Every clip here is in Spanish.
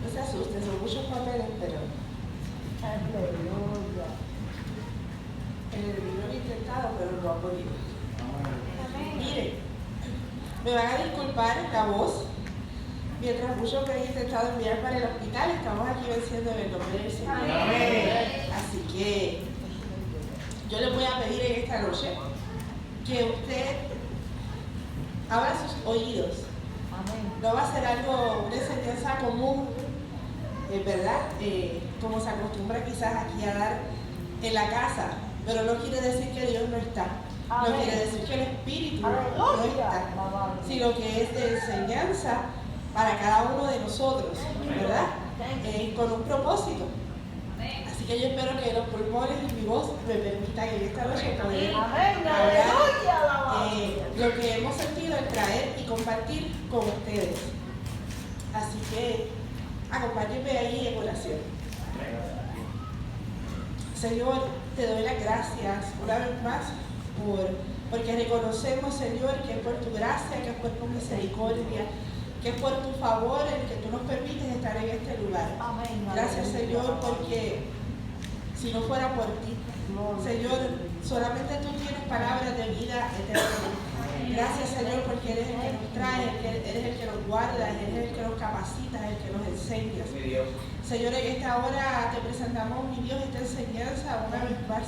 No se asusten, son muchos papeles, pero el enemigo lo ha intentado, pero no ha podido. Miren, me van a disculpar la voz, mientras muchos me han intentado enviar para el hospital, estamos aquí venciendo en el nombre del Señor. Así que yo les voy a pedir en esta noche que usted abra sus oídos. No va a ser algo, una enseñanza común, ¿verdad? Como se acostumbra quizás aquí a dar en la casa, pero no quiere decir que Dios no está. No quiere decir que el Espíritu no está, sino que es de enseñanza para cada uno de nosotros, ¿verdad? Con un propósito. Así que yo espero que los pulmones y mi voz me permitan en esta noche poder hablar lo que hemos sentido en traer y compartir con ustedes. Así que acompáñenme ahí en oración. Señor, te doy las gracias una vez más porque reconocemos, Señor, que es por tu gracia, que es por tu misericordia, que es por tu favor el que tú nos permites estar en este lugar. Gracias, Señor, porque si no fuera por ti, Señor, solamente tú tienes palabras de vida eterna. Gracias, Señor, porque eres el que nos trae, eres el que nos guarda, eres el que nos capacita, el que nos enseña. Señor, en esta hora te presentamos, mi Dios, esta enseñanza una vez más.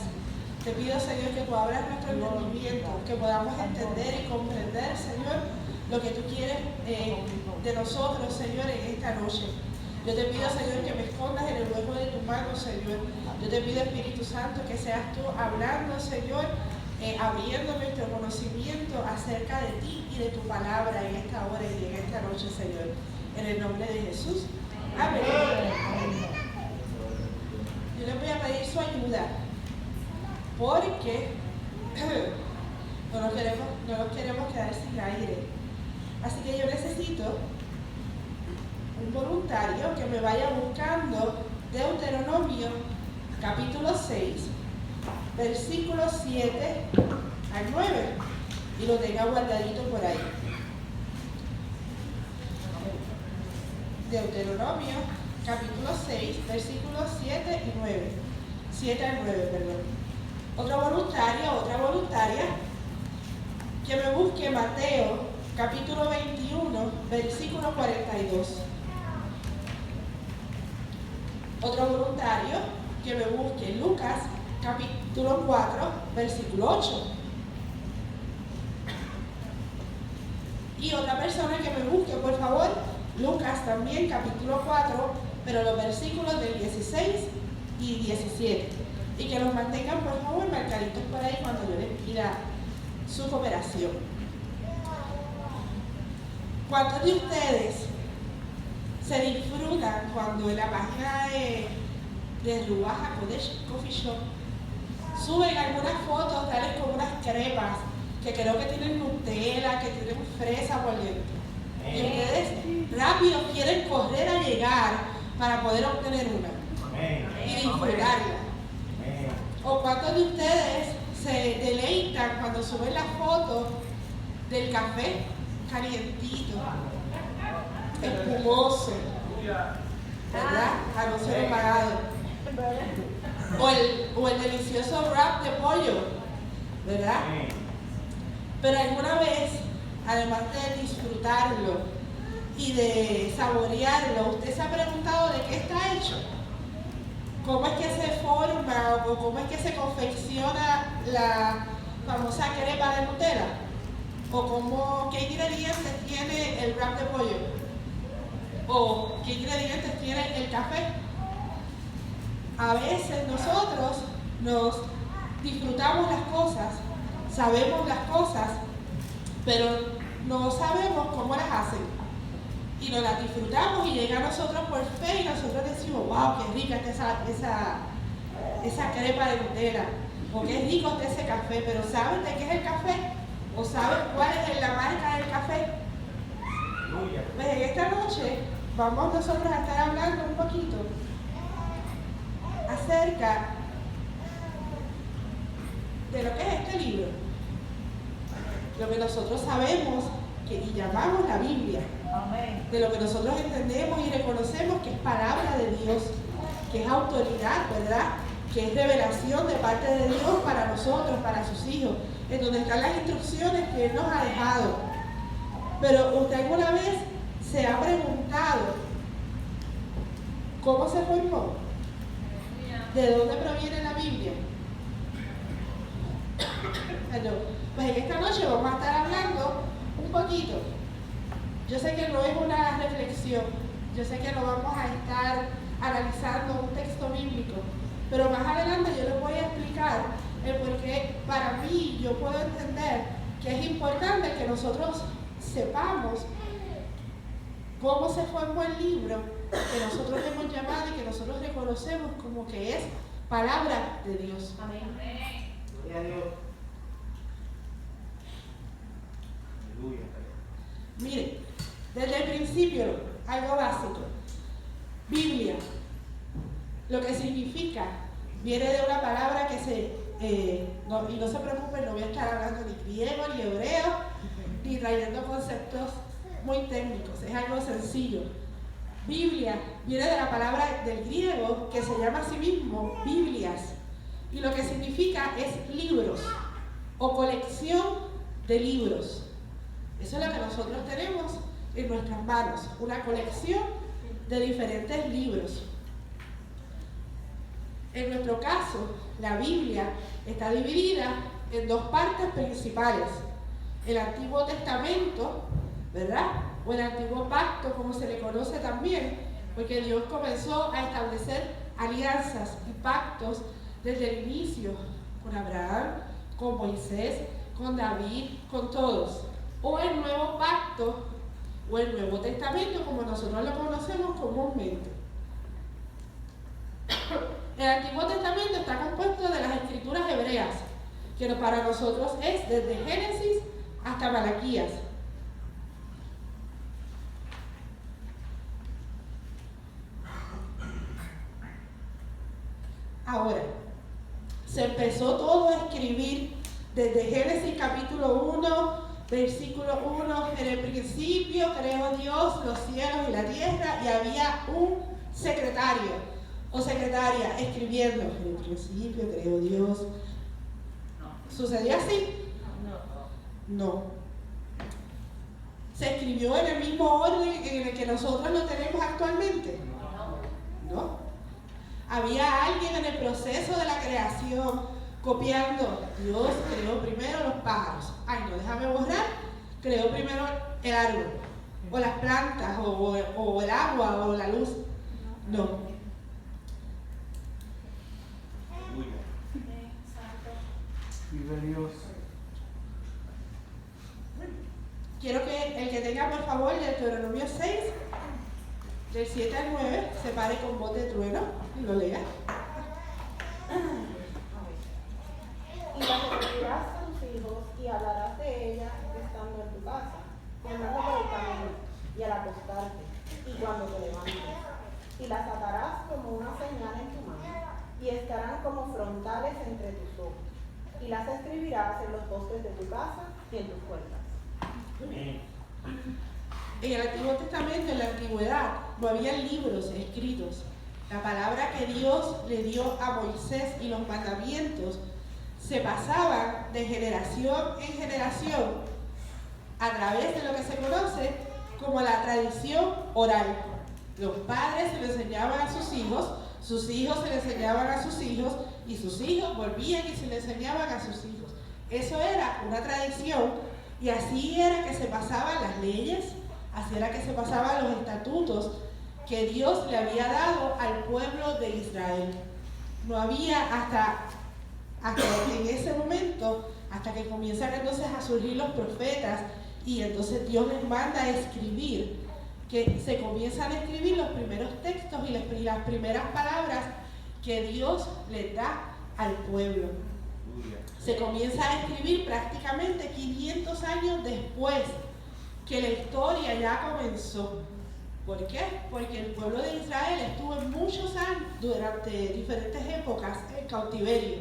Te pido, Señor, que tú abras nuestro entendimiento, que podamos entender y comprender, Señor, lo que tú quieres de nosotros, Señor, en esta noche. Yo te pido, Señor, que me escondas en el hueco de tu mano, Señor. Yo te pido, Espíritu Santo, que seas tú hablando, Señor, abriendo nuestro conocimiento acerca de ti y de tu palabra en esta hora y en esta noche, Señor. En el nombre de Jesús. Amén. Yo les voy a pedir su ayuda, porque no nos queremos quedar sin aire. Así que yo necesito un voluntario que me vaya buscando Deuteronomio capítulo 6, versículos 7 al 9, y lo tenga guardadito por ahí. Deuteronomio capítulo 6, versículos 7 y 9. 7 al 9, perdón. Otro voluntario, otra voluntaria, que me busque Mateo capítulo 21, versículo 42. Otro voluntario que me busque Lucas capítulo 4, versículo 8. Y otra persona que me busque, por favor, Lucas también capítulo 4, pero los versículos del 16 y 17. Y que los mantengan, por favor, marcaditos por ahí cuando yo les pida su cooperación. ¿Cuántos de ustedes se disfrutan cuando en la página de Rubaja Coffee Shop suben algunas fotos tales como unas crepas que creo que tienen Nutella, que tienen fresa por dentro? Y ustedes rápido quieren correr a llegar para poder obtener una y disfrutarla. ¿O cuántos de ustedes se deleitan cuando suben las fotos del café calientito, espumoso, ¿verdad? A no ser pagado? O el delicioso wrap de pollo, ¿verdad? Pero alguna vez, además de disfrutarlo y de saborearlo, ¿usted se ha preguntado de qué está hecho? ¿Cómo es que se forma o cómo es que se confecciona la famosa crepa de Nutella? ¿O qué ingredientes tiene el wrap de pollo? ¿O qué ingredientes tiene el café? A veces nosotros nos disfrutamos las cosas, sabemos las cosas, pero no sabemos cómo las hacen. Y nos las disfrutamos y llega a nosotros por fe y nosotros decimos, wow, qué rica está esa crepa de Nutella, o qué rico está ese café. Pero ¿saben de qué es el café? ¿O sabes cuál es la marca del café? Pues en esta noche vamos nosotros a estar hablando un poquito acerca de lo que es este libro, lo que nosotros sabemos y llamamos la Biblia, de lo que nosotros entendemos y reconocemos que es palabra de Dios, que es autoridad, ¿verdad? Que es revelación de parte de Dios para nosotros, para sus hijos, en donde están las instrucciones que Él nos ha dejado. Pero ¿usted alguna vez se ha preguntado cómo se formó? ¿De dónde proviene la Biblia? Pues en esta noche vamos a estar hablando un poquito. Yo sé que no es una reflexión, yo sé que no vamos a estar analizando un texto bíblico, pero más adelante yo les voy a explicar el por qué para mí yo puedo entender que es importante que nosotros sepamos cómo se formó el libro que nosotros hemos llamado y que nosotros reconocemos como que es palabra de Dios. Amén. Gloria a Dios. Aleluya. Mire, desde el principio, algo básico. Biblia, lo que significa, viene de una palabra que y no se preocupen, no voy a estar hablando ni griego ni hebreo, ni trayendo conceptos muy técnicos, es algo sencillo. Biblia viene de la palabra del griego que se llama a sí mismo Biblias, y lo que significa es libros o colección de libros. Eso es lo que nosotros tenemos en nuestras manos, una colección de diferentes libros. En nuestro caso, la Biblia está dividida en dos partes principales: el Antiguo Testamento, ¿verdad? O el Antiguo Pacto, como se le conoce también, porque Dios comenzó a establecer alianzas y pactos desde el inicio con Abraham, con Moisés, con David, con todos. O el Nuevo Pacto, o el Nuevo Testamento, como nosotros lo conocemos comúnmente. El Antiguo Testamento está compuesto de las escrituras hebreas, que para nosotros es desde Génesis hasta Malaquías. Ahora, se empezó todo a escribir desde Génesis capítulo 1, versículo 1, en el principio creó Dios los cielos y la tierra, y había un secretario o secretaria escribiendo. En el principio creó Dios. ¿Sucedió así? No. ¿Se escribió en el mismo orden en el que nosotros lo tenemos actualmente? No. Había alguien en el proceso de la creación copiando. Dios creó primero los pájaros. Ay, no, déjame borrar. Creó primero el árbol, o las plantas, o el agua, o la luz. No. Vive Dios. Quiero que el que tenga, por favor, Deuteronomio 6, del 7 al 9, se pare con voz de trueno y lo lea. Y la servirás a tus hijos y hablarás de ella estando en tu casa, y andando por el camino, y al acostarte, y cuando te levantes. Y las atarás como una señal en tu mano, y estarán como frontales entre tus ojos. Y las escribirás en los postes de tu casa y en tus puertas. En el Antiguo Testamento, en la antigüedad, no había libros escritos. La palabra que Dios le dio a Moisés y los mandamientos se pasaban de generación en generación a través de lo que se conoce como la tradición oral. Los padres se lo enseñaban a sus hijos se le enseñaban a sus hijos, y sus hijos volvían y se le enseñaban a sus hijos. Eso era una tradición, y así era que se pasaban las leyes, así era que se pasaban los estatutos que Dios le había dado al pueblo de Israel. No había hasta en ese momento, hasta que comienzan entonces a surgir los profetas, y entonces Dios les manda a escribir, que se comienzan a escribir los primeros textos y las primeras palabras que Dios les da al pueblo. se comienza a escribir prácticamente 500 años después que la historia ya comenzó. ¿Por qué? Porque el pueblo de Israel estuvo muchos años, durante diferentes épocas, en cautiverio.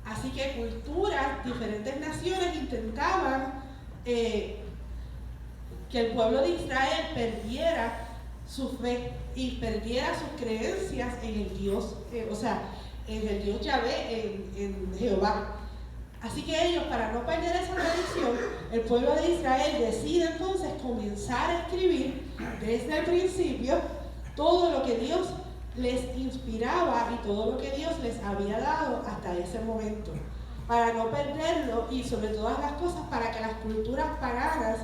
Así que culturas, diferentes naciones intentaban que el pueblo de Israel perdiera su fe y perdiera sus creencias en el Dios, en el Dios Yahvé, en Jehová. Así que ellos, para no perder esa tradición, el pueblo de Israel decide entonces comenzar a escribir desde el principio todo lo que Dios les inspiraba y todo lo que Dios les había dado hasta ese momento, para no perderlo y sobre todas las cosas para que las culturas paganas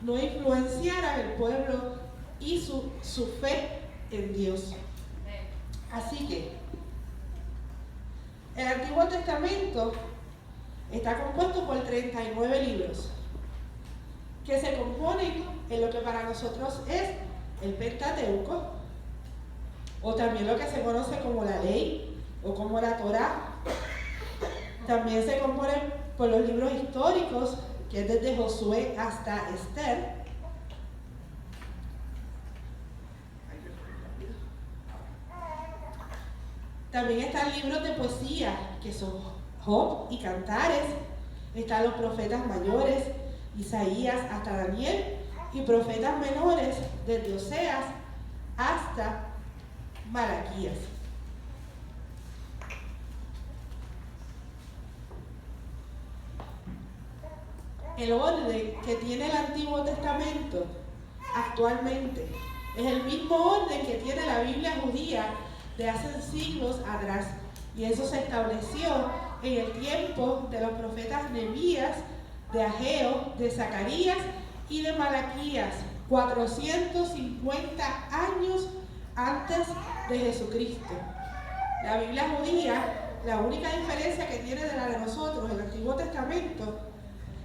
no influenciaran el pueblo y su fe en Dios. Así que el Antiguo Testamento está compuesto por 39 libros que se componen en lo que para nosotros es el Pentateuco, o también lo que se conoce como la ley o como la Torá. También se componen por los libros históricos, que es desde Josué hasta Esther. También están libros de poesía, que son Job y Cantares. Están los profetas mayores, Isaías hasta Daniel, y profetas menores, desde Oseas hasta Malaquías. El orden que tiene el Antiguo Testamento actualmente es el mismo orden que tiene la Biblia judía de hace siglos atrás. Y eso se estableció en el tiempo de los profetas Nehemías, de Ageo, de Zacarías y de Malaquías, 450 años antes de Jesucristo. La Biblia judía, la única diferencia que tiene de la de nosotros, el Antiguo Testamento,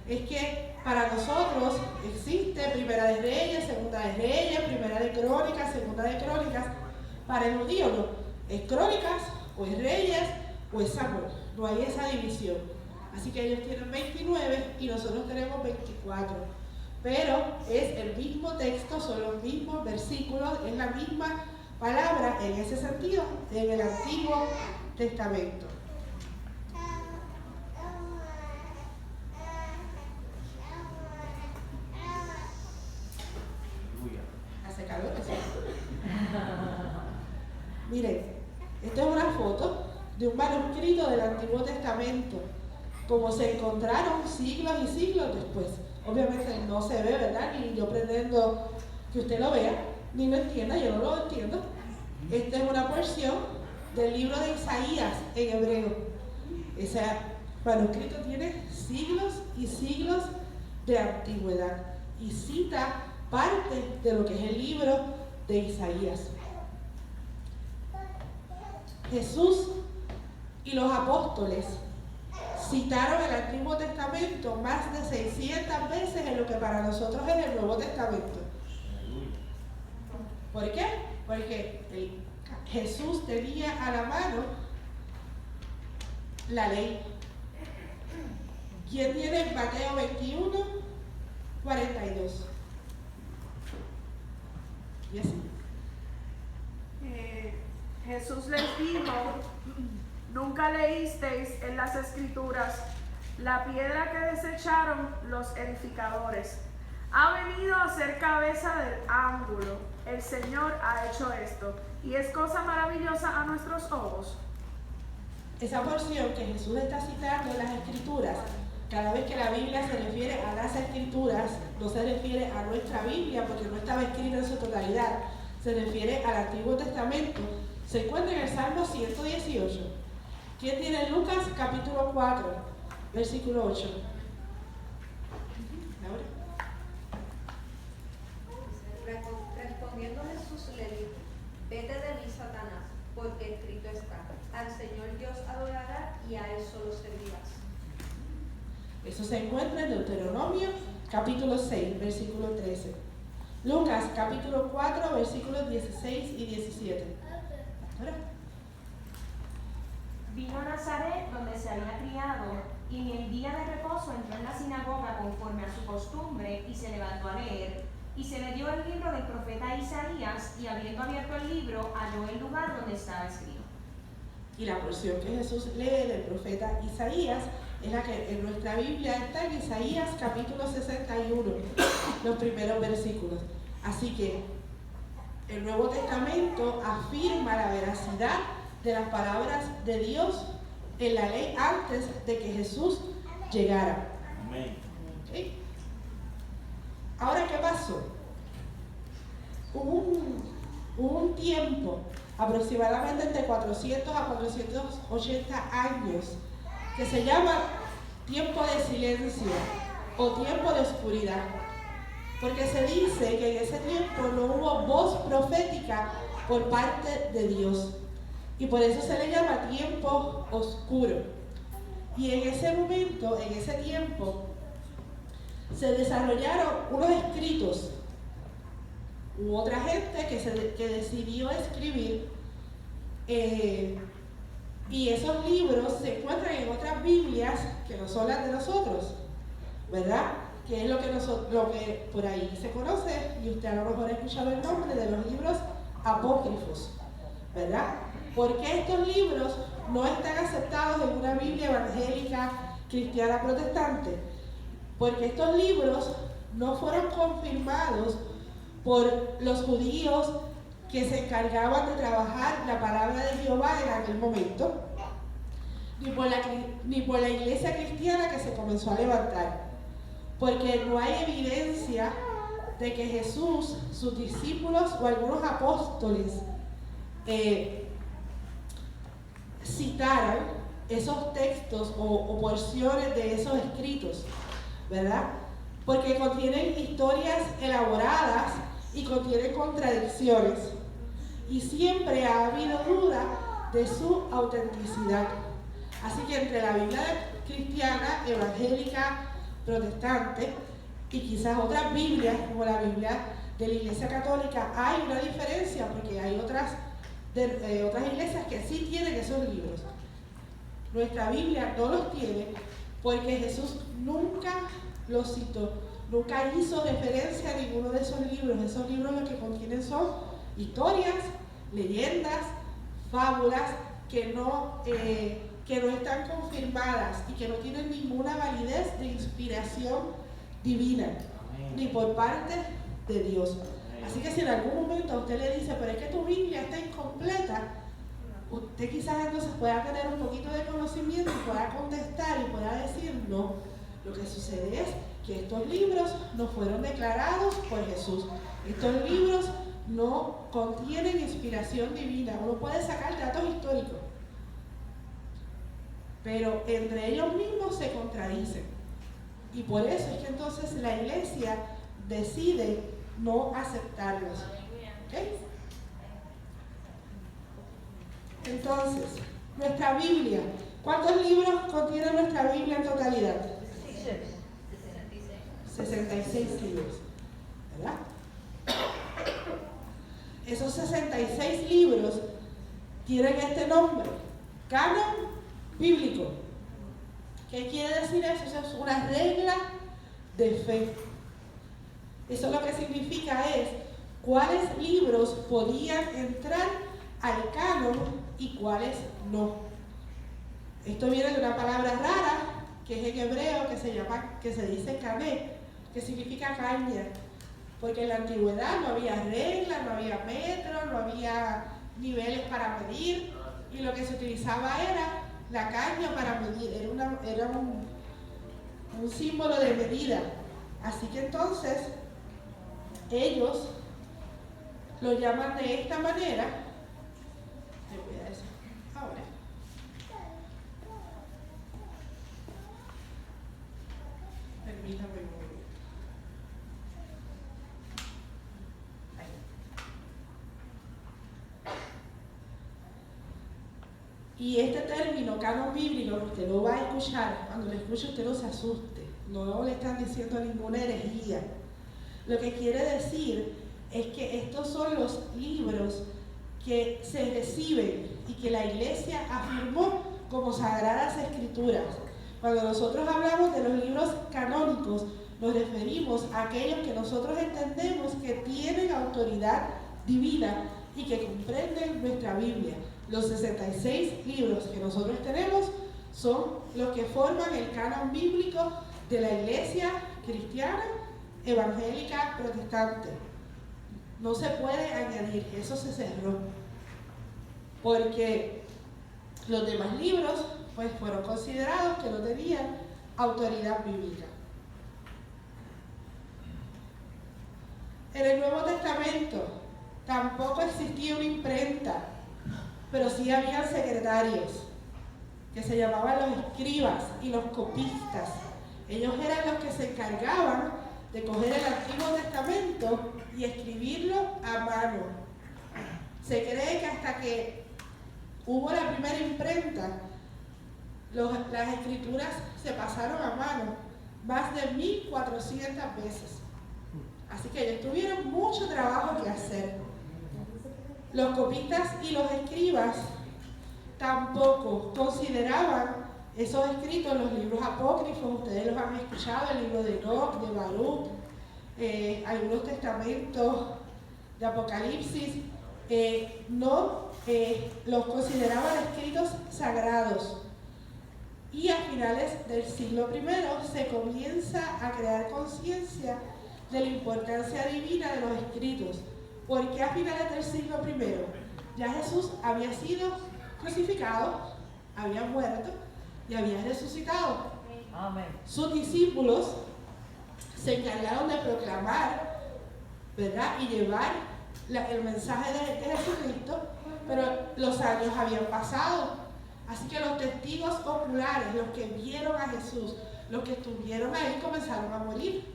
es que para nosotros existe Primera de Reyes, Segunda de Reyes, Primera de Crónicas, Segunda de Crónicas. Para el judío no, es Crónicas, o es Reyes, o es Samuel. No hay esa división. Así que ellos tienen 29 y nosotros tenemos 24. Pero es el mismo texto, son los mismos versículos, es la misma palabra en ese sentido en el Antiguo Testamento. Hace calor, ¿sí? Miren, esta es una foto de un manuscrito del Antiguo Testamento, como se encontraron siglos y siglos después. Obviamente no se ve, ¿verdad? Ni yo pretendo que usted lo vea, ni lo entienda, yo no lo entiendo. Esta es una porción del libro de Isaías en hebreo. Ese manuscrito tiene siglos y siglos de antigüedad y cita parte de lo que es el libro de Isaías. Jesús y los apóstoles citaron el Antiguo Testamento más de 600 veces en lo que para nosotros es el Nuevo Testamento. ¿Por qué? Porque Jesús tenía a la mano la ley. ¿Quién tiene Mateo 21, 42? ¿Y así? Jesús les dijo: ¿nunca leísteis en las Escrituras la piedra que desecharon los edificadores? Ha venido a ser cabeza del ángulo. El Señor ha hecho esto, y es cosa maravillosa a nuestros ojos. Esa porción que Jesús está citando en las Escrituras, cada vez que la Biblia se refiere a las Escrituras, no se refiere a nuestra Biblia, porque no estaba escrita en su totalidad, se refiere al Antiguo Testamento. Se encuentra en el Salmo 118. ¿Quién tiene Lucas capítulo 4, versículo 8? Respondiendo Jesús le dijo: vete de mí, Satanás, porque escrito está: al Señor Dios adorarás y a Él solo servirás. Eso se encuentra en Deuteronomio capítulo 6, versículo 13. Lucas capítulo 4, versículos 16 y 17. ¿Pastora? Vino a Nazaret, donde se había criado, y en el día de reposo entró en la sinagoga conforme a su costumbre, y se levantó a leer. Y se le dio el libro del profeta Isaías, y habiendo abierto el libro, halló el lugar donde estaba escrito. Y la porción que Jesús lee del profeta Isaías es la que en nuestra Biblia está en Isaías capítulo 61, los primeros versículos. Así que el Nuevo Testamento afirma la veracidad de las palabras de Dios en la ley antes de que Jesús llegara. Amén. ¿Okay? Ahora, ¿qué pasó? Hubo un tiempo, aproximadamente entre 400 a 480 años, que se llama tiempo de silencio o tiempo de oscuridad. Porque se dice que en ese tiempo no hubo voz profética por parte de Dios. Y por eso se le llama tiempo oscuro. Y en ese momento, en ese tiempo, se desarrollaron unos escritos. Hubo otra gente que decidió escribir. Y esos libros se encuentran en otras Biblias que no son las de nosotros, ¿verdad? Que es lo que por ahí se conoce, y usted a lo mejor ha escuchado el nombre de los libros apócrifos, ¿verdad? Porque estos libros no están aceptados en una Biblia evangélica, cristiana, protestante, porque estos libros no fueron confirmados por los judíos que se encargaban de trabajar la palabra de Jehová en aquel momento, ni por la iglesia cristiana que se comenzó a levantar, porque no hay evidencia de que Jesús, sus discípulos o algunos apóstoles citaran esos textos o porciones de esos escritos, ¿verdad? Porque contienen historias elaboradas y contienen contradicciones, y siempre ha habido duda de su autenticidad. Así que entre la Biblia cristiana, evangélica, protestante y quizás otras Biblias, como la Biblia de la Iglesia Católica, hay una diferencia, porque hay otras iglesias que sí tienen esos libros. Nuestra Biblia no los tiene porque Jesús nunca los citó, nunca hizo referencia a ninguno de esos libros. Esos libros lo que contienen son historias, leyendas, fábulas que no están confirmadas y que no tienen ninguna validez de inspiración divina, ni por parte de Dios. Así que si en algún momento a usted le dice, pero es que tu Biblia está incompleta, usted quizás entonces pueda tener un poquito de conocimiento y pueda contestar y pueda decir, no, lo que sucede es que estos libros no fueron declarados por Jesús. Estos libros no contienen inspiración divina. Uno puede sacar datos históricos, pero entre ellos mismos se contradicen. Y por eso es que entonces la iglesia decide no aceptarlos. ¿Okay? Entonces, nuestra Biblia, ¿cuántos libros contiene nuestra Biblia en totalidad? 66 libros, ¿verdad? Esos 66 libros tienen este nombre, canon bíblico. ¿Qué quiere decir eso? Eso es una regla de fe. Eso lo que significa es cuáles libros podían entrar al canon y cuáles no. Esto viene de una palabra rara que es en hebreo, que se dice kané, que significa caña, porque en la antigüedad no había reglas, no había metros, no había niveles para medir, y lo que se utilizaba era la caña para medir, era un símbolo de medida. Así que entonces ellos lo llaman de esta manera. Te voy a decir ahora. Permítame un momento. Y este término, canon bíblico, usted lo va a escuchar, cuando lo escuche usted no se asuste, no le están diciendo ninguna herejía. Lo que quiere decir es que estos son los libros que se reciben y que la iglesia afirmó como Sagradas Escrituras. Cuando nosotros hablamos de los libros canónicos, nos referimos a aquellos que nosotros entendemos que tienen autoridad divina y que comprenden nuestra Biblia. Los 66 libros que nosotros tenemos son los que forman el canon bíblico de la iglesia cristiana, evangélica, protestante. No se puede añadir, eso se cerró. Porque los demás libros pues fueron considerados que no tenían autoridad bíblica. En el Nuevo Testamento tampoco existía una imprenta, pero sí habían secretarios que se llamaban los escribas y los copistas. Ellos eran los que se encargaban de coger el Antiguo Testamento y escribirlo a mano. Se cree que hasta que hubo la primera imprenta, las escrituras se pasaron a mano más de 1400 veces. Así que ellos tuvieron mucho trabajo que hacer. Los copistas y los escribas tampoco consideraban esos escritos, los libros apócrifos. Ustedes los han escuchado, el libro de Enoc, de Baruch, algunos testamentos de Apocalipsis, no los consideraban escritos sagrados. Y a finales del siglo I se comienza a crear conciencia de la importancia divina de los escritos. Porque a finales del siglo I ya Jesús había sido crucificado, había muerto y había resucitado. Amén. Sus discípulos se encargaron de proclamar, ¿verdad?, y llevar el mensaje de Jesucristo, pero los años habían pasado. Así que los testigos oculares, los que vieron a Jesús, los que estuvieron ahí, comenzaron a morir.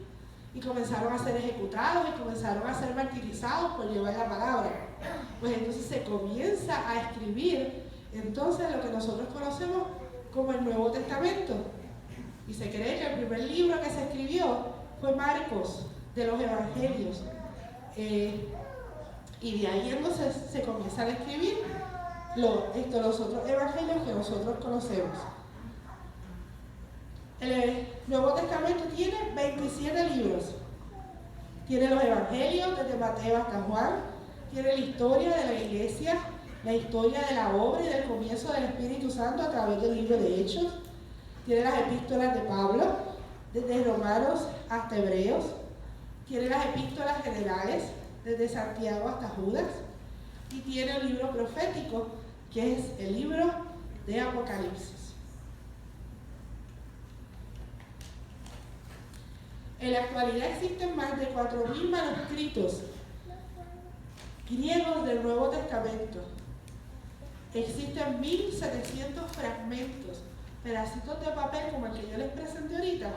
Y comenzaron a ser ejecutados y comenzaron a ser martirizados por llevar la palabra. Pues entonces se comienza a escribir entonces lo que nosotros conocemos como el Nuevo Testamento. Y se cree que el primer libro que se escribió fue Marcos, de los Evangelios. Y de ahí entonces se comienzan a escribir los otros evangelios que nosotros conocemos. El Nuevo Testamento tiene 27 libros. Tiene los evangelios, desde Mateo hasta Juan. Tiene la historia de la iglesia, la historia de la obra y del comienzo del Espíritu Santo a través del libro de Hechos. Tiene las epístolas de Pablo, desde Romanos hasta Hebreos. Tiene las epístolas generales, desde Santiago hasta Judas. Y tiene el libro profético, que es el libro de Apocalipsis. En la actualidad existen más de 4.000 manuscritos griegos del Nuevo Testamento. Existen 1.700 fragmentos, pedacitos de papel como el que yo les presenté ahorita,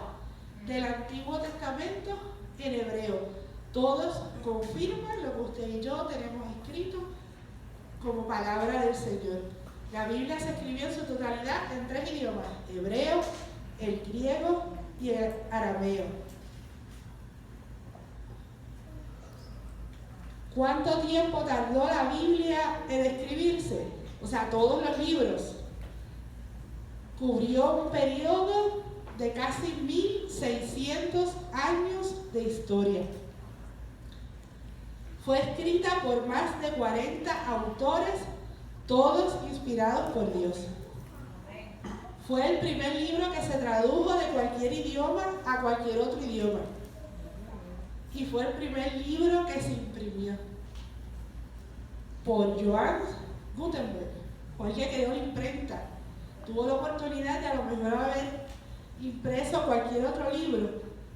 del Antiguo Testamento en hebreo. Todos confirman lo que usted y yo tenemos escrito como palabra del Señor. La Biblia se escribió en su totalidad en 3 idiomas: hebreo, el griego y el arameo. ¿Cuánto tiempo tardó la Biblia en escribirse? O sea, todos los libros. Cubrió un periodo de casi 1.600 años de historia. Fue escrita por más de 40 autores, todos inspirados por Dios. Fue el primer libro que se tradujo de cualquier idioma a cualquier otro idioma. Y fue el primer libro que se imprimió por Johannes Gutenberg. Fue el que creó la imprenta. Tuvo la oportunidad de a lo mejor haber impreso cualquier otro libro,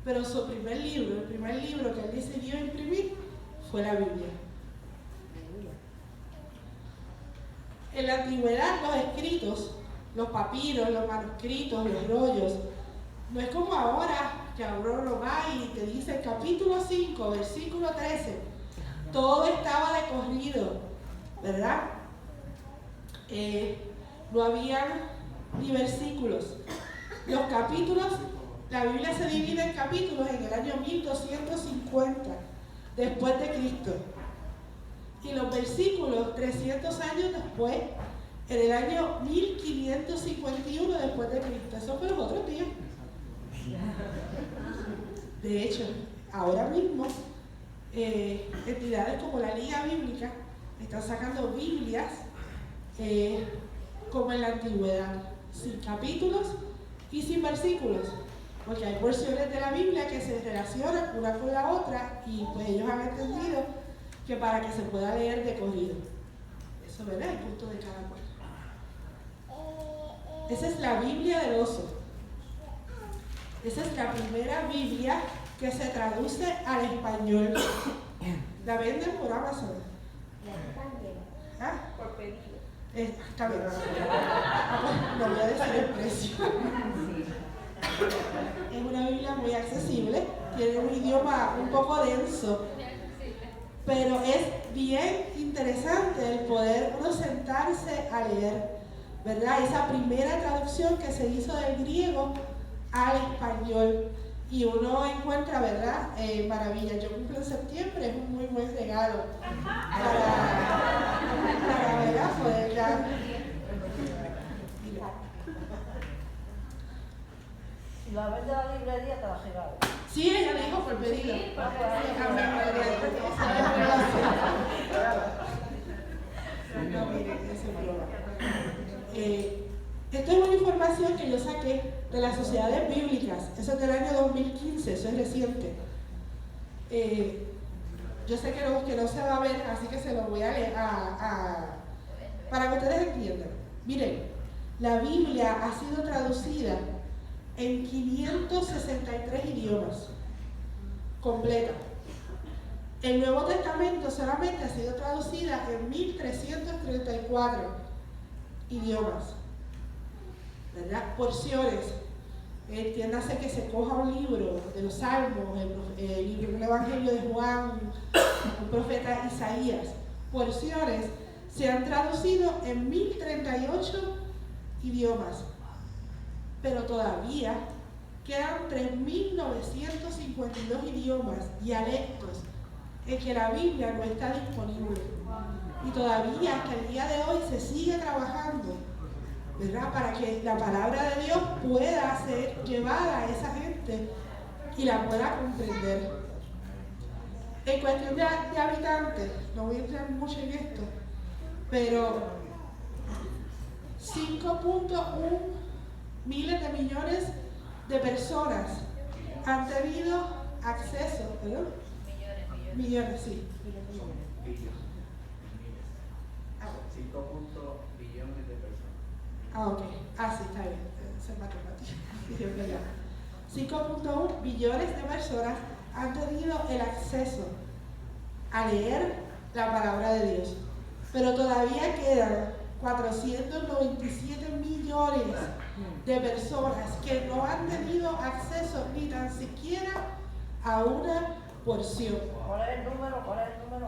pero su primer libro, el primer libro que él decidió imprimir, fue la Biblia. En la antigüedad, los escritos, los papiros, los manuscritos, los rollos, no es como ahora que ahora lo va y te dice capítulo 5, versículo 13. Todo estaba de corrido, ¿verdad? No había ni versículos. Los capítulos, la Biblia se divide en capítulos en el año 1250 después de Cristo. Y los versículos 300 años después en el año 1551 después de Cristo. Eso fue los otros días. De hecho, ahora mismo, entidades como la Liga Bíblica están sacando Biblias como en la antigüedad, sin capítulos y sin versículos, porque hay porciones de la Biblia que se relacionan una con la otra y pues ellos han entendido que para que se pueda leer de corrido. Eso, ¿verdad? El punto de cada cual. Esa es la Biblia del oso. Esa es la primera Biblia que se traduce al español. La venden por Amazon. ¿Ah? Por pedido. Está bien. No voy a decir el precio. Es una Biblia muy accesible, tiene un idioma un poco denso, pero es bien interesante el poder uno sentarse a leer, ¿verdad? Esa primera traducción que se hizo del griego al español y uno encuentra, ¿verdad? Maravillas. Yo cumplo en septiembre, es un muy buen regalo para ¿verdad? Poder dar. Si la ves de la librería, te la regalo. Sí, ella dijo por pedido. Sí, No, mire, eso es broma. Esto es una información que yo saqué de las sociedades bíblicas. Eso es del año 2015, eso es reciente. Yo sé que no se va a ver, así que se lo voy a leer para que ustedes entiendan. Miren, la Biblia ha sido traducida en 563 idiomas, completa. El Nuevo Testamento solamente ha sido traducida en 1334 idiomas, ¿verdad? Porciones. Entiéndase que se coja un libro de los Salmos, el Evangelio de Juan, un profeta Isaías. Porciones se han traducido en 1038 idiomas, pero todavía quedan 3.952 idiomas, dialectos, en que la Biblia no está disponible. Y todavía hasta el día de hoy se sigue trabajando, ¿verdad? Para que la palabra de Dios pueda ser llevada a esa gente y la pueda comprender. En cuestión de habitantes, no voy a entrar mucho en esto, pero 5.1 miles de millones de personas han tenido acceso, ¿verdad? Millones, sí. Ah, 5 billones de personas. Ah, ok. Ah, sí, está bien. Eso es matemática. 5.1 billones de personas han tenido el acceso a leer la palabra de Dios. Pero todavía quedan 497 millones de personas que no han tenido acceso ni tan siquiera a una porción. ¿Cuál es el número?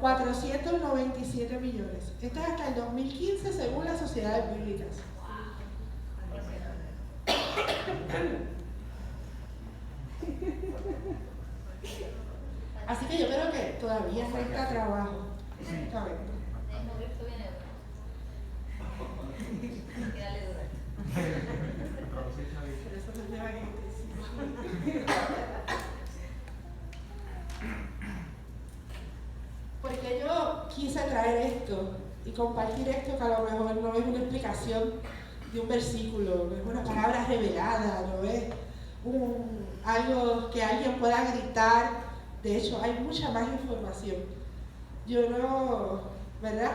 497 millones. Esto es hasta el 2015 según las sociedades bíblicas. Así que yo creo que todavía falta trabajo. Está bien. Pero eso no lleva gente. Porque yo quise traer esto y compartir esto, que a lo mejor no es una explicación de un versículo, no es una palabra revelada, no es algo que alguien pueda gritar. De hecho, hay mucha más información. Yo no, ¿verdad?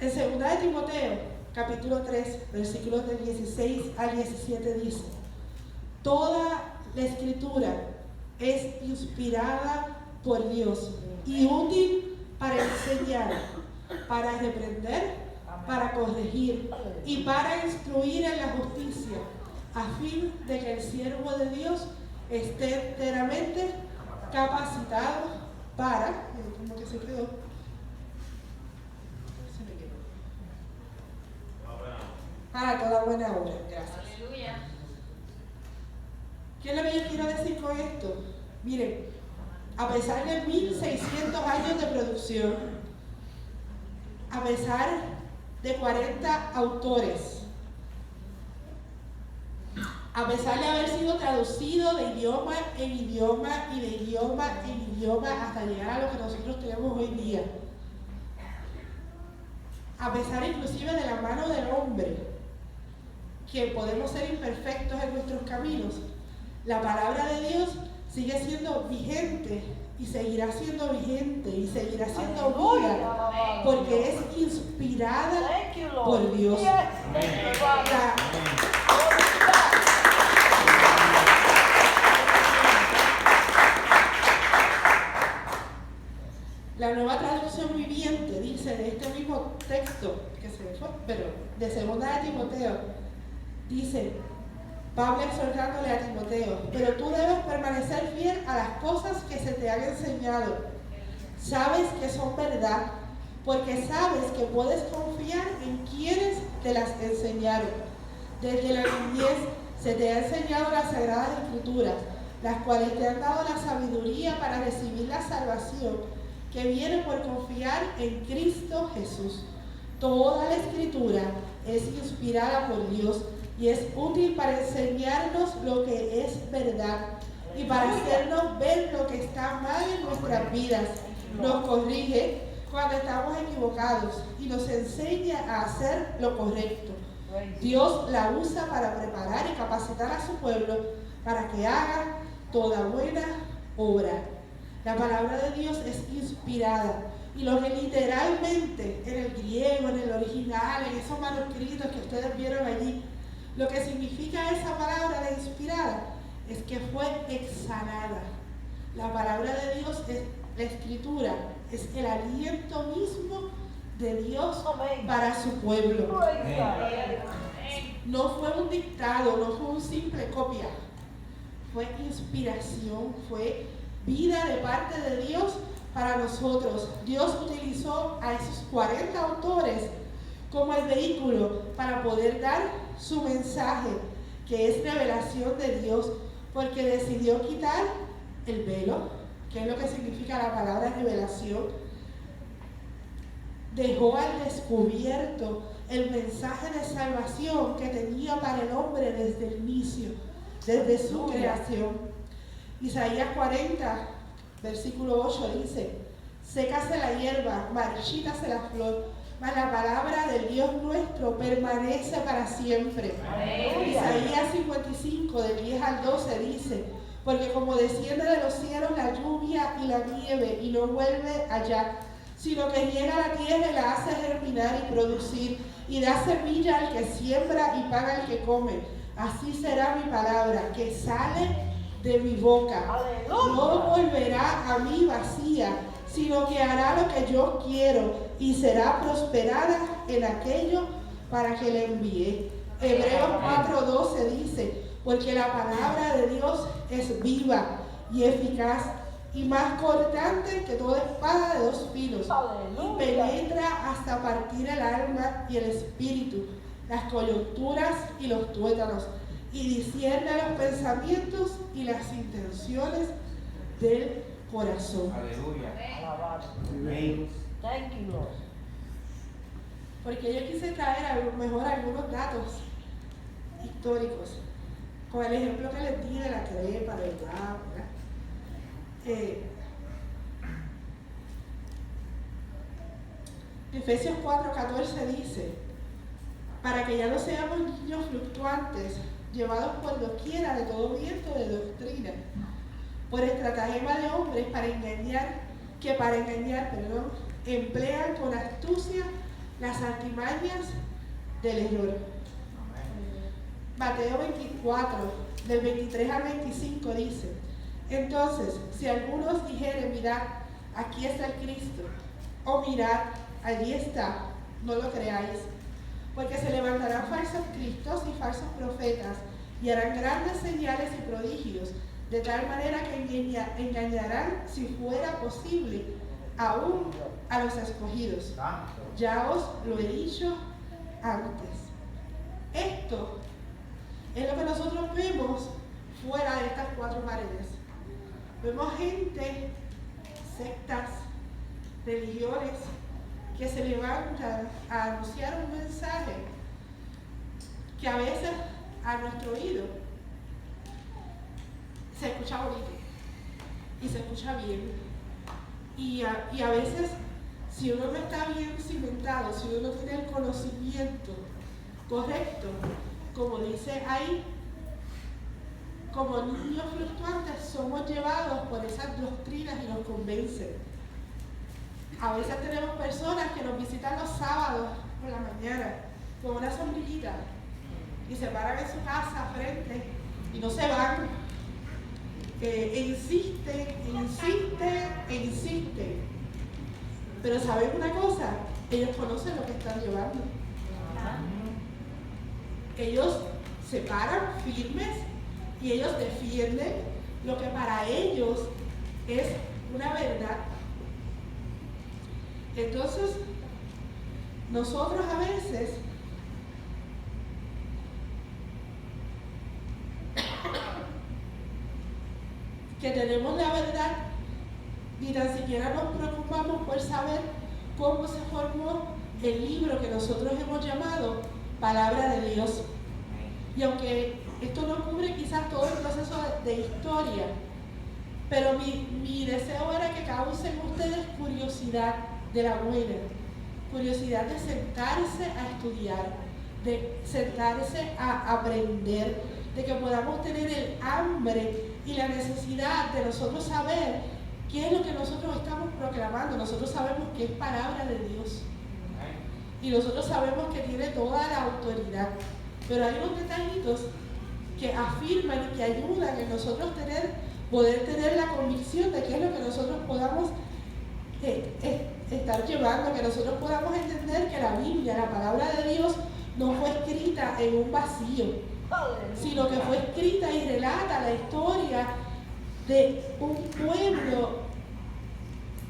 En 2 de Timoteo, capítulo 3, versículos del 16 al 17 dice: toda la escritura es inspirada por Dios y útil para enseñar, para reprender, para corregir y para instruir en la justicia, a fin de que el siervo de Dios esté enteramente capacitado para, ¿cómo que se quedó? Se me quedó. Para toda buena obra. Gracias. Aleluya. ¿Qué es lo que yo quiero decir con esto? Miren, a pesar de 1600 años de producción, a pesar de 40 autores, a pesar de haber sido traducido de idioma en idioma y de idioma en idioma hasta llegar a lo que nosotros tenemos hoy día, a pesar inclusive de la mano del hombre, que podemos ser imperfectos en nuestros caminos, la palabra de Dios sigue siendo vigente y seguirá siendo vigente y seguirá siendo vida, porque es inspirada por Dios. La Nueva Traducción Viviente dice de este mismo texto, que se me fue, pero de 2 de Timoteo, dice Pablo exhortándole a Timoteo: pero tú debes permanecer fiel a las cosas que se te han enseñado. Sabes que son verdad, porque sabes que puedes confiar en quienes te las enseñaron. Desde la niñez se te ha enseñado las Sagradas Escrituras, las cuales te han dado la sabiduría para recibir la salvación que viene por confiar en Cristo Jesús. Toda la Escritura es inspirada por Dios y es útil para enseñarnos lo que es verdad y para hacernos ver lo que está mal en nuestras vidas. Nos corrige cuando estamos equivocados y nos enseña a hacer lo correcto. Dios la usa para preparar y capacitar a su pueblo para que haga toda buena obra. La palabra de Dios es inspirada, y lo que literalmente en el griego, en el original, en esos manuscritos que ustedes vieron allí, lo que significa esa palabra de inspirada es que fue exhalada. La palabra de Dios, la Escritura, es el aliento mismo de Dios para su pueblo. No fue un dictado, no fue un simple copia, fue inspiración, fue vida de parte de Dios para nosotros. Dios utilizó a esos 40 autores como el vehículo para poder dar su mensaje, que es revelación de Dios, porque decidió quitar el velo, que es lo que significa la palabra revelación. Dejó al descubierto el mensaje de salvación que tenía para el hombre desde el inicio, desde su creación. Isaías 40, versículo 8 dice: sécase la hierba, marchítase la flor, mas la palabra del Dios nuestro permanece para siempre. Isaías 55, del 10 al 12 dice: porque como desciende de los cielos la lluvia y la nieve y no vuelve allá, sino que riega la tierra y la hace germinar y producir, y da semilla al que siembra y paga al que come, así será mi palabra que sale de mi boca. No volverá a mí vacía, sino que hará lo que yo quiero y será prosperada en aquello para que le envié. Hebreos 4:12 dice: porque la palabra de Dios es viva y eficaz y más cortante que toda espada de 2 filos, y penetra hasta partir el alma y el espíritu, las coyunturas y los tuétanos, y discierne los pensamientos y las intenciones del corazón. Aleluya. Amén. Thank you, Lord. Porque yo quise traer a lo mejor algunos datos históricos, con el ejemplo que les di de la crepa, del gas, ¿verdad? Efesios 4:14 dice: para que ya no seamos niños fluctuantes, llevados por doquiera de todo viento de doctrina, por estratagema de hombres para engañar, emplean con astucia las artimañas del error. Mateo 24, del 23 al 25 dice: entonces, si algunos dijeren, mirad, aquí está el Cristo, o mirad, allí está, no lo creáis. Porque se levantarán falsos cristos y falsos profetas, y harán grandes señales y prodigios, de tal manera que engañarán, si fuera posible, aún a los escogidos. Ya os lo he dicho antes. Esto es lo que nosotros vemos fuera de estas 4 paredes. Vemos gente, sectas, religiones, que se levantan a anunciar un mensaje que a veces a nuestro oído se escucha bonito y se escucha bien. Y a veces, si uno no está bien cimentado, si uno no tiene el conocimiento correcto, como dice ahí, como niños fluctuantes somos llevados por esas doctrinas y nos convencen. A veces tenemos personas que nos visitan los sábados por la mañana con una sombrillita y se paran en su casa frente y no se van. Insisten. Pero ¿saben una cosa? Ellos conocen lo que están llevando. Ellos se paran firmes y ellos defienden lo que para ellos es una verdad. Entonces, nosotros a veces que tenemos la verdad, ni tan siquiera nos preocupamos por saber cómo se formó el libro que nosotros hemos llamado Palabra de Dios. Y aunque esto no cubre quizás todo el proceso de historia, pero mi deseo era que causen ustedes curiosidad de la buena, curiosidad de sentarse a estudiar, de sentarse a aprender, de que podamos tener el hambre y la necesidad de nosotros saber qué es lo que nosotros estamos proclamando. Nosotros sabemos que es palabra de Dios y nosotros sabemos que tiene toda la autoridad, pero hay unos detallitos que afirman y que ayudan en nosotros poder tener la convicción de qué es lo que nosotros podamos estar llevando, que nosotros podamos entender que la Biblia, la palabra de Dios, no fue escrita en un vacío, sino que fue escrita y relata la historia de un pueblo,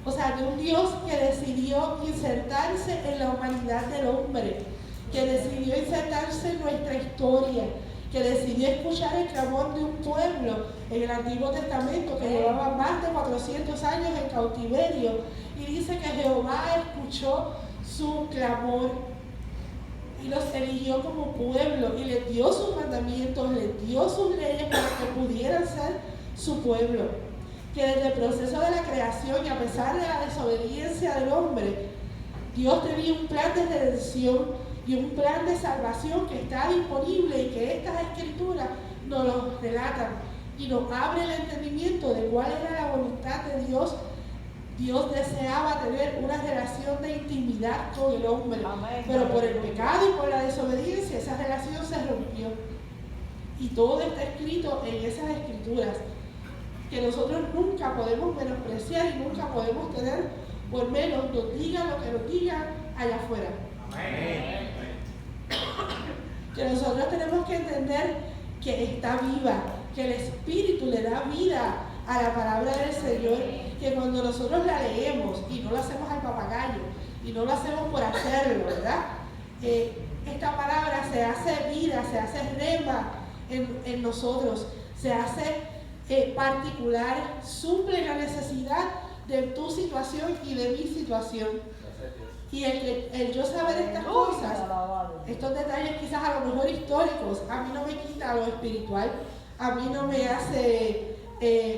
o sea, de un Dios que decidió insertarse en la humanidad del hombre, que decidió insertarse en nuestra historia, que decidió escuchar el clamor de un pueblo en el Antiguo Testamento que llevaba más de 400 años en cautiverio, y dice que Jehová escuchó su clamor y los eligió como pueblo y les dio sus mandamientos, les dio sus leyes para que pudieran ser su pueblo. Que desde el proceso de la creación y a pesar de la desobediencia del hombre, Dios tenía un plan de redención y un plan de salvación que está disponible y que estas escrituras nos lo relatan y nos abre el entendimiento de cuál era la voluntad de Dios. Dios deseaba tener una relación de intimidad con el hombre, pero por el pecado y por la desobediencia esa relación se rompió. Y todo está escrito en esas escrituras, que nosotros nunca podemos menospreciar y nunca podemos tener por menos, nos digan lo que nos digan allá afuera. Amén. Que nosotros tenemos que entender que está viva, que el Espíritu le da vida a la palabra del Señor, que cuando nosotros la leemos y no lo hacemos al papagayo y no lo hacemos por hacerlo, ¿verdad? Esta palabra se hace vida, se hace rema en nosotros, se hace particular, suple la necesidad de tu situación y de mi situación. Y el yo saber estas cosas, estos detalles quizás a lo mejor históricos, a mí no me quita lo espiritual, a mí no me hace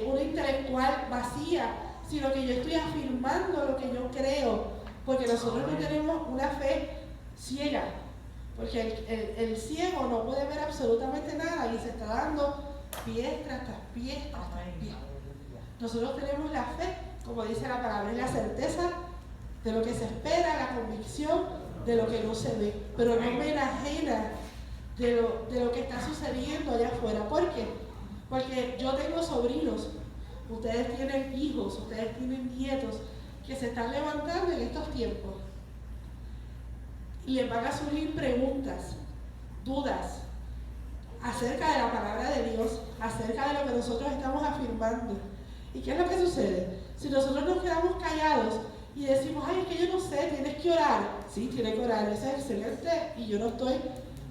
una intelectual vacía, sino que yo estoy afirmando lo que yo creo, porque nosotros no tenemos una fe ciega, porque el ciego no puede ver absolutamente nada y se está dando pies tras pies tras pies. Nosotros tenemos la fe, como dice la palabra, es la certeza de lo que se espera, la convicción de lo que no se ve, pero no me enajena de lo que está sucediendo allá afuera. ¿Por qué? Porque yo tengo sobrinos, ustedes tienen hijos, ustedes tienen nietos que se están levantando en estos tiempos y les van a surgir preguntas, dudas acerca de la palabra de Dios, acerca de lo que nosotros estamos afirmando. ¿Y qué es lo que sucede? Si nosotros nos quedamos callados y decimos, ay, es que yo no sé, tienes que orar. Sí, tienes que orar, eso es excelente y yo no estoy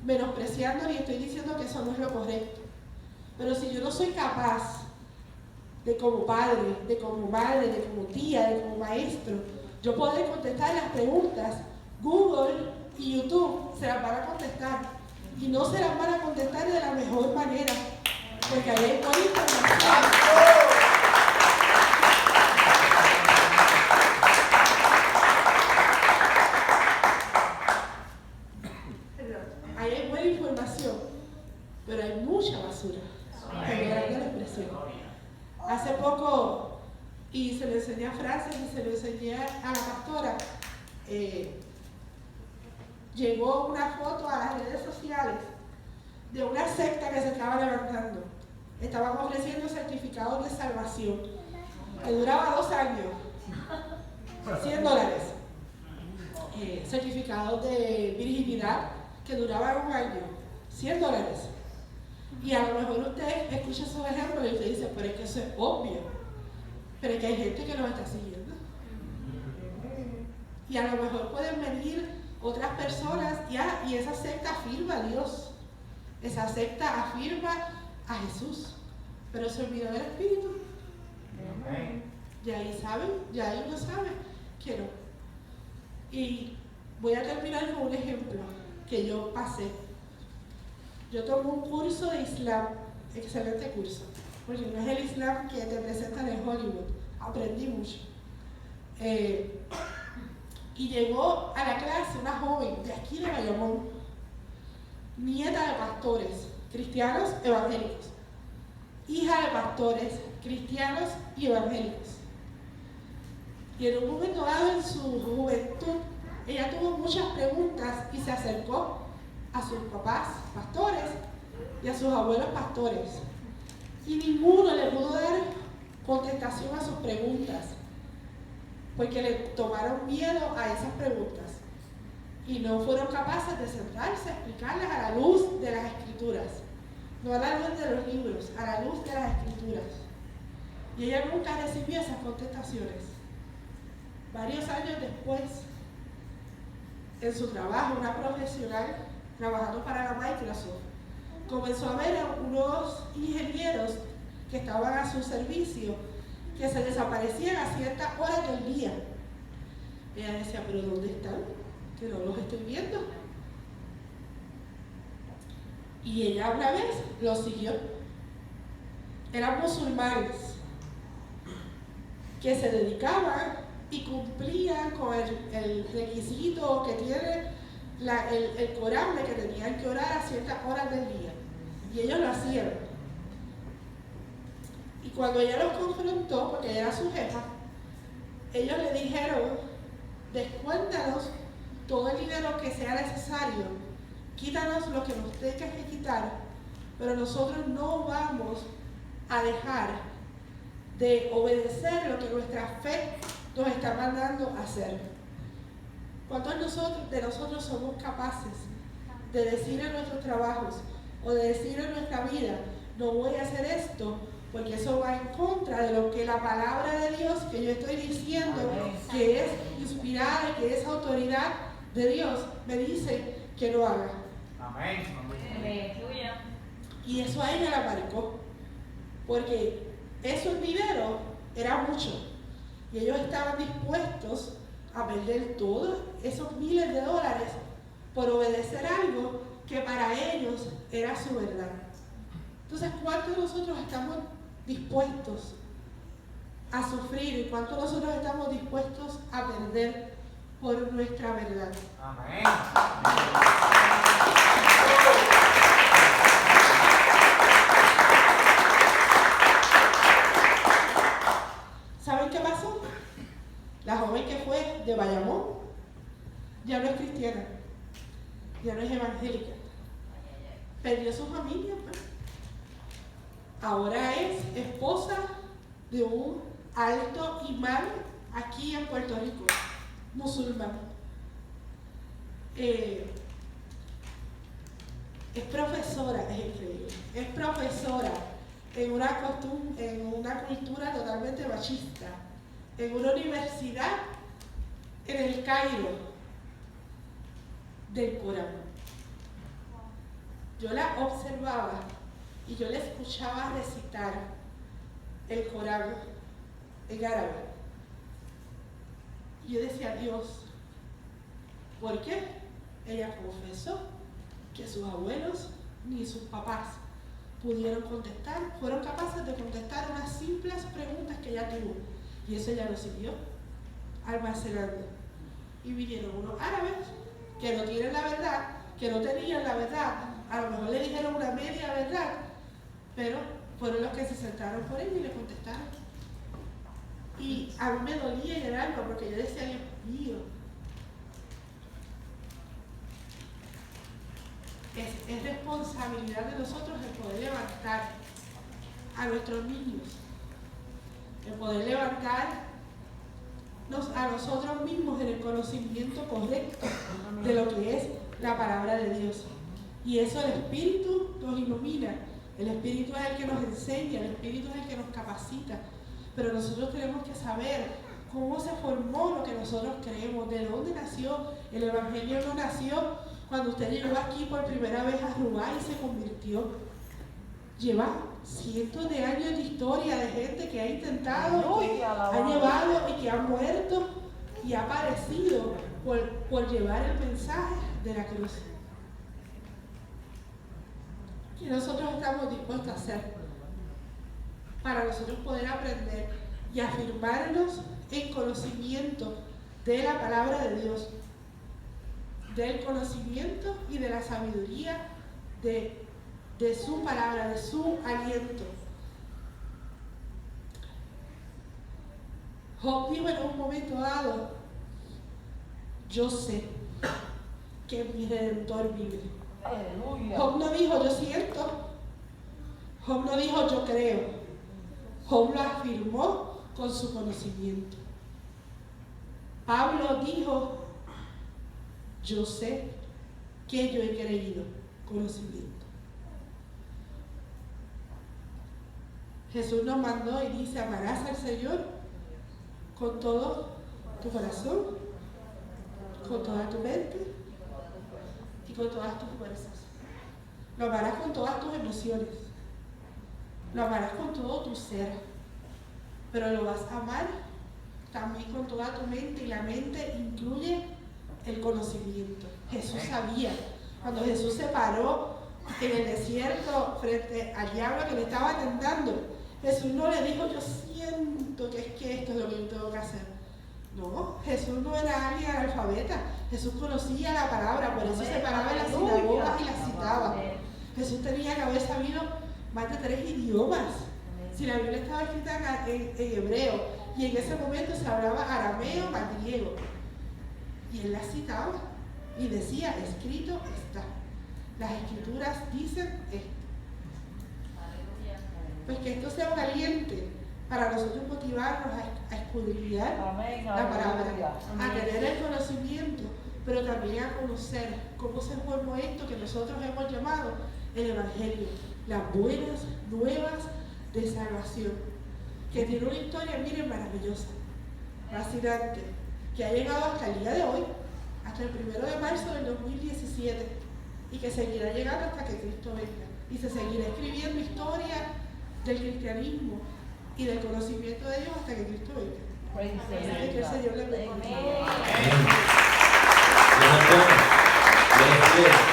menospreciando ni estoy diciendo que eso no es lo correcto. Pero si yo no soy capaz de como padre, de como madre, de como tía, de como maestro, Yo puedo contestar las preguntas, Google y YouTube se las van a contestar y no se las van a contestar de la mejor manera, porque ahí hay buena información. Ahí hay buena información, pero hay mucha basura. Perdonando la expresión. Hace poco, y se lo enseñé a Frances y se lo enseñé a la pastora, llegó una foto a las redes sociales de una secta que se estaba levantando. Estaban ofreciendo certificados de salvación que duraba 2 años, $100. Certificados de virginidad que duraban 1 año, $100. Y a lo mejor usted escucha esos ejemplos y usted dice, pero es que eso es obvio. Pero es que hay gente que los está siguiendo. Y a lo mejor pueden venir otras personas y esa secta afirma a Dios. Esa secta afirma a Jesús. Pero se olvidó del Espíritu. Ya ahí saben, ya ahí uno sabe que no. Y voy a terminar con un ejemplo que yo pasé. Yo tomé un curso de Islam, excelente curso, porque no es el Islam que te presentan en Hollywood. Aprendí mucho. Y llegó a la clase una joven de aquí de Bayamón, nieta de pastores cristianos evangélicos, hija de pastores cristianos y evangélicos. Y en un momento dado en su juventud, ella tuvo muchas preguntas y se acercó a sus papás pastores y a sus abuelos pastores. Y ninguno le pudo dar contestación a sus preguntas, porque le tomaron miedo a esas preguntas y no fueron capaces de sentarse a explicarlas a la luz de las Escrituras, no a la luz de los libros, a la luz de las Escrituras. Y ella nunca recibió esas contestaciones. Varios años después, en su trabajo, una profesional trabajando para la Microsoft, comenzó a ver a unos ingenieros que estaban a su servicio que se desaparecían a ciertas horas del día. Ella decía, ¿pero dónde están? Que no los estoy viendo. Y ella una vez los siguió. Eran musulmanes que se dedicaban y cumplían con el requisito que tiene el Corán, de que tenían que orar a ciertas horas del día. Y ellos lo hacían. Y cuando ella los confrontó, porque ella era su jefa, ellos le dijeron, descuéntanos todo el dinero que sea necesario, quítanos lo que nos tengas que quitar, pero nosotros no vamos a dejar de obedecer lo que nuestra fe nos está mandando a hacer. ¿Cuántos de nosotros somos capaces de decir en nuestros trabajos o de decir en nuestra vida, no voy a hacer esto, porque eso va en contra de lo que la palabra de Dios que yo estoy diciendo, que es inspirada y que es autoridad de Dios, me dice que no haga? Amén. Y eso a ella la marcó, porque esos dinero era mucho y ellos estaban dispuestos a perder todos esos miles de dólares por obedecer algo que para ellos era su verdad. Entonces, ¿cuántos de nosotros estamos dispuestos a sufrir y cuántos de nosotros estamos dispuestos a perder por nuestra verdad? Amén. ¿Saben qué pasó? La joven que fue de Bayamón ya no es cristiana, ya no es evangélica. Perdió su familia, pues. Ahora es esposa de un alto imán aquí en Puerto Rico, musulmán. Es profesora, es increíble, es profesora en una cultura totalmente machista, en una universidad en el Cairo del Corán. Yo la observaba y yo le escuchaba recitar el Corán en árabe. Y yo decía, Dios, ¿por qué? Ella confesó que sus abuelos ni sus papás pudieron contestar, fueron capaces de contestar unas simples preguntas que ella tuvo. Y eso ella lo siguió almacenando. Y vinieron unos árabes que no tienen la verdad, que no tenían la verdad, a lo mejor le dijeron una media verdad, pero fueron los que se sentaron por ella y le contestaron. Y a mí me dolía en el alma porque yo decía, Dios mío, es responsabilidad de nosotros el poder levantar a nuestros niños, el poder levantarnos a nosotros mismos en el conocimiento correcto de lo que es la palabra de Dios. Y eso el Espíritu nos ilumina, el Espíritu es el que nos enseña, el Espíritu es el que nos capacita, pero nosotros tenemos que saber cómo se formó lo que nosotros creemos, de dónde nació. El Evangelio no nació cuando usted llegó aquí por primera vez a Rubá y se convirtió. Lleva cientos de años de historia de gente que ha intentado, que ha llevado y que ha muerto y ha padecido por llevar el mensaje de la cruz. Y nosotros estamos dispuestos a hacer para nosotros poder aprender y afirmarnos en conocimiento de la palabra de Dios, del conocimiento y de la sabiduría de su palabra, de su aliento. Job dijo en un momento dado, yo sé que mi Redentor vive. Aleluya. Job no dijo yo siento, Job no dijo yo creo, Job lo afirmó con su conocimiento. Pablo dijo, yo sé que yo he creído, conocimiento. Jesús nos mandó y dice, amarás al Señor con todo tu corazón, con toda tu mente y con todas tus fuerzas. Lo amarás con todas tus emociones, lo amarás con todo tu ser, pero lo vas a amar también con toda tu mente, y la mente incluye el conocimiento. Jesús sabía, cuando Jesús se paró en el desierto frente al diablo que le estaba tentando, Jesús no le dijo, yo siento que esto es lo que yo tengo que hacer. No, Jesús no era alguien analfabeta, Jesús conocía la palabra, por eso se paraba en las sinagogas y la citaba. Jesús tenía que haber sabido más de 3 idiomas. Si la Biblia estaba escrita en hebreo, y en ese momento se hablaba arameo más griego, y él la citaba y decía, escrito está. Las escrituras dicen esto. Pues que esto sea un aliente para nosotros motivarnos a escudriñar la palabra, a tener el conocimiento, pero también a conocer cómo se formó esto que nosotros hemos llamado el Evangelio, las buenas nuevas de salvación, que tiene una historia, miren, maravillosa, fascinante, que ha llegado hasta el día de hoy, hasta el 1 de marzo del 2017, y que seguirá llegando hasta que Cristo venga, y se seguirá escribiendo historia del cristianismo y del conocimiento de Dios hasta que Cristo venga. Así que el Señor le bendiga. Amén.